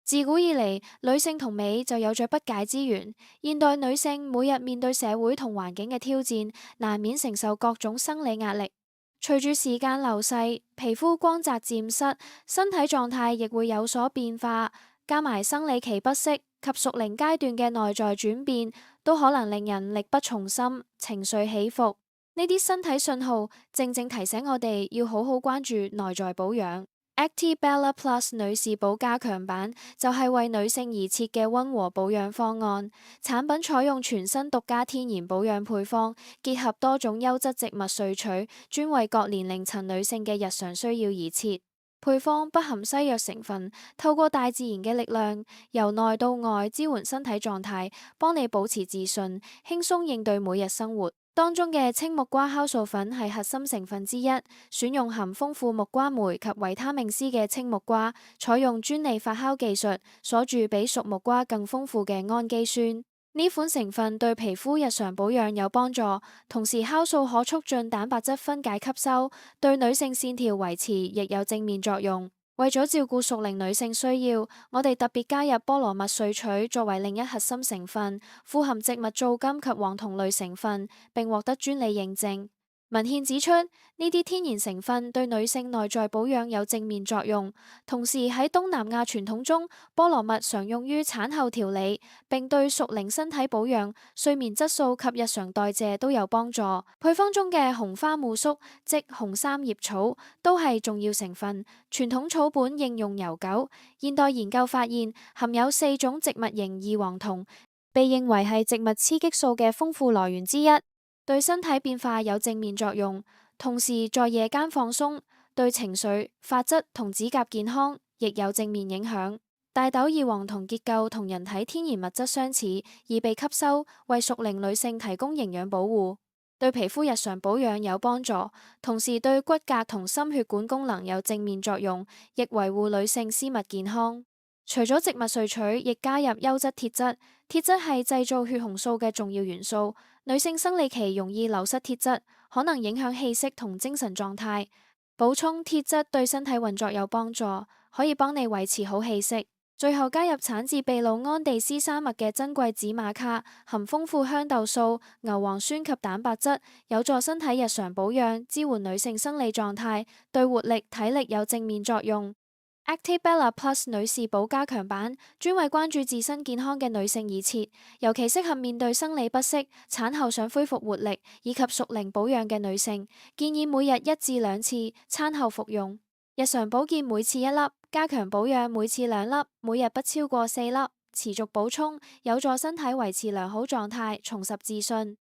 自古以嚟，女性同美就有着不解之緣。現代女性每日面對社會同環境嘅挑戰，難免承受各種生理壓力。隨住時間流逝，皮膚光澤漸失，身體狀態亦會有所變化，加埋生理期不適及屬齡階段嘅內在轉變，都可能令人力不從心，情緒起伏。呢啲身體信號，正正提醒我哋要好好關注內在保養。Actibella Plus 女士保加強版就係為女性而設嘅溫和保養方案，產品採用全新獨家天然保養配方，結合多種優質植物萃取，專為各年齡層女性嘅日常需要而設。配方不含西藥成分，透過大自然嘅力量，由內到外支援身體狀態，幫你保持自信，輕鬆應對每日生活。當中嘅青木瓜酵素粉係核心成分之一，選用含豐富木瓜酶及維他命 C 嘅青木瓜，採用專利發酵技術鎖住比熟木瓜更豐富嘅氨基酸。呢款成分對皮膚日常保養有幫助，同時酵素可促進蛋白質分解吸收，對女性線條維持亦有正面作用。為咗照顧熟齡女性需要，我哋特別加入菠蘿蜜萃取作為另一核心成分，富含植物皂苷及黃酮類成分，並獲得專利認證。文獻指出，呢啲天然成分對女性內在保養有正面作用。同時喺東南亞傳統中，菠蘿蜜常用於產後調理，並對熟齡身體保養、睡眠質素及日常代謝都有幫助。配方中嘅紅花苜蓿，即紅三葉草，都係重要成分。傳統草本應用悠久，現代研究發現含有4種植物型異黃酮，被認為係植物雌激素嘅豐富來源之一。對身體變化有正面作用，同時在夜間放鬆，對情緒、髮質同指甲健康亦有正面影響。大豆異黃酮結構同人體天然物質相似，易被吸收，為熟齡女性提供營養保護，對皮膚日常保養有幫助，同時對骨骼同心血管功能有正面作用，亦維護女性絲襪健康。除咗植物萃取，亦加入優質鐵質。鐵質係製造血紅素嘅重要元素。女性生理期容易流失鐵質，可能影響氣息同精神狀態。補充鐵質對身體運作有幫助，可以幫你維持好氣息。最後加入產自秘魯安第斯山脈嘅珍貴紫瑪卡，含豐富香豆素、牛磺酸及蛋白質，有助身體日常保養，支援女性生理狀態，對活力、體力有正面作用。Actibella Plus 女士保加強版專為關注自身健康嘅女性而設，尤其適合面對生理不適、產後想恢復活力以及熟齡保養嘅女性。建議每日1至2次，餐後服用。日常保健每次1粒，加強保養每次2粒，每日不超過4粒。持續補充，有助身體維持良好狀態，重拾自信。